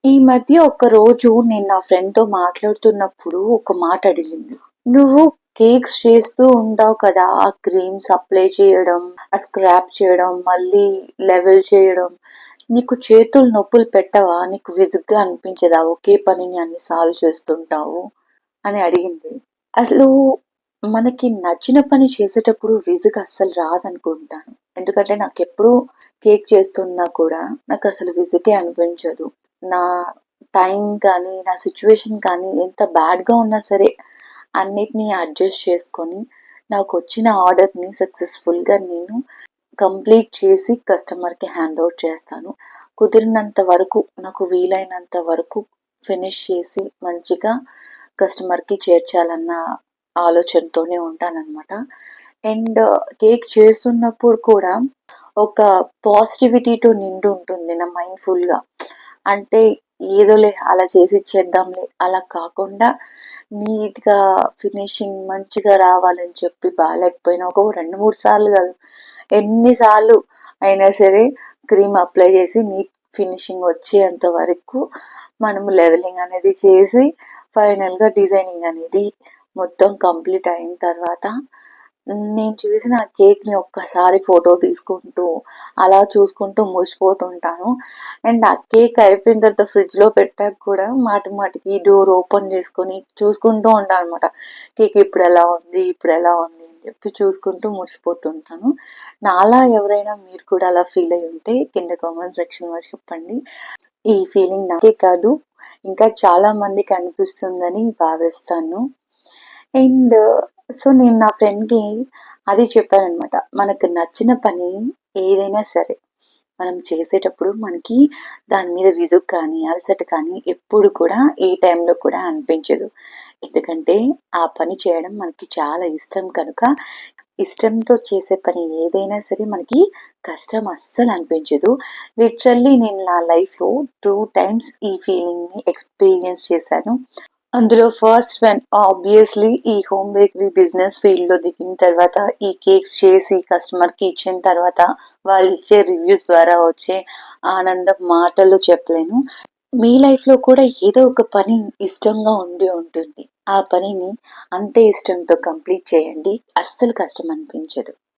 ఈ మధ్య రోజు నేను నా ఫ్రెండ్‌తో మాట్లాడుతున్నప్పుడు ఒక మాట అడిగింది. "నువ్వు కేక్స్ చేస్తూ ఉంటావు కదా! ఆ క్రీమ్స్ అప్లై చేయడం, ఆ స్క్రాప్ చేయడం, మళ్ళీ లెవెల్ చేయడం. నీకు చేతులు నొప్పులు పెట్టవా? నీకు విసుగ్గా అనిపించదా? ఒకే పనిని అన్ని సార్లు చేస్తుంటావు" అని అడిగింది. అసలు మనకి నచ్చిన పని చేసేటప్పుడు విసుగు అస్సలు రాదనుకుంటాను. ఎందుకంటే నాకెప్పుడూ కేక్ చేస్తున్నా కూడా నాకసలు విసుగే అనిపించదు. నా టైం కానీ, నా సిట్యుయేషన్ కానీ ఎంత బ్యాడ్‌గా ఉన్నా సరే అన్నిటిని అడ్జస్ట్ చేసుకొని నాకొచ్చిన ఆర్డర్‌ని సక్సెస్‌ఫుల్‌గా నేను కంప్లీట్ చేసి కస్టమర్‌కి హ్యాండ్ ఓవర్ చేస్తాను. కుదిరినంత వరకు నాకు వీలైనంత వరకు ఫినిష్ చేసి మంచిగా కస్టమర్‌కి చేర్చాలన్న ఆలోచనతోనే ఉంటాననమాట. అండ్ కేక్ చేస్తున్నప్పుడు కూడా ఒక పాజిటివిటీతో నిండి ఉంటుంది నా మైండ్ ఫుల్‌గా. అంటే ఏదోలే అలా చేసి ఇచ్చేద్దాంలే అలా కాకుండా నీట్‌గా ఫినిషింగ్ మంచిగా రావాలని చెప్పి బాలేకపోయినా ఒక 2, 3 సార్లు కాదు, ఎన్ని సార్లు అయినా సరే క్రీమ్ అప్లై చేసి నీట్ ఫినిషింగ్ వచ్చేంత వరకు మనము లెవెలింగ్ అనేది చేసి ఫైనల్‌గా డిజైనింగ్ అనేది మొత్తం కంప్లీట్ అయిన తర్వాత నేను చేసిన ఆ కేక్‌ని ఒక్కసారి ఫోటో తీసుకుంటూ, అలా చూసుకుంటూ మురిసిపోతుంటాను. అండ్ ఆ కేక్ అయిపోయిన తర్వాత ఫ్రిడ్జ్‌లో పెట్టాక కూడా మాటి మాటికి డోర్ ఓపెన్ చేసుకొని చూసుకుంటూ ఉంటాననమాట. కేక్ ఇప్పుడెలా ఉంది? ఇప్పుడెలా ఉంది? అని చెప్పి చూసుకుంటూ మురిసిపోతుంటాను. నాలా ఎవరైనా మీరు కూడా అలా ఫీల్ అయ్యి ఉంటే కింద కామెంట్ సెక్షన్‌లో చెప్పండి. ఈ ఫీలింగ్ నాకే కాదు, ఇంకా చాలా మందికి అనిపిస్తుందని భావిస్తాను. అండ్ నేను నా ఫ్రెండ్‌కి అది చెప్పాననమాట. మనకు నచ్చిన పని ఏదైనా సరే, మనం చేసేటప్పుడు మనకి దాని మీద విసుగు కానీ, అలసట కానీ ఎప్పుడు కూడా ఏ టైంలో కూడా అనిపించదు. ఎందుకంటే ఆ పని చేయడం మనకి చాలా ఇష్టం కనుక, ఇష్టంతో చేసే పని ఏదైనా సరే మనకి కష్టం అస్సలు అనిపించదు. లిటరల్లీ నేను నా లైఫ్‌లో 2 టైమ్స్ ఈ ఫీలింగ్‌ని ఎక్స్‌పీరియన్స్ చేశాను. అందులో ఫస్ట్ వన్ ఆబ్వియస్‌లీ ఈ హోమ్ బేకరీ బిజినెస్ ఫీల్డ్‌లో దిగిన తర్వాత, ఈ కేక్స్ చేసి కస్టమర్‌కి ఇచ్చిన తర్వాత, వాళ్ళిచ్చే రివ్యూస్ ద్వారా వచ్చే ఆనందం మాటల్లో చెప్పలేను. మీ లైఫ్‌లో కూడా ఏదో ఒక పని ఇష్టంగా ఉండి ఉంటుంది. ఆ పనిని అంతే ఇష్టంతో కంప్లీట్ చేయండి. అస్సలు కష్టం అనిపించదు.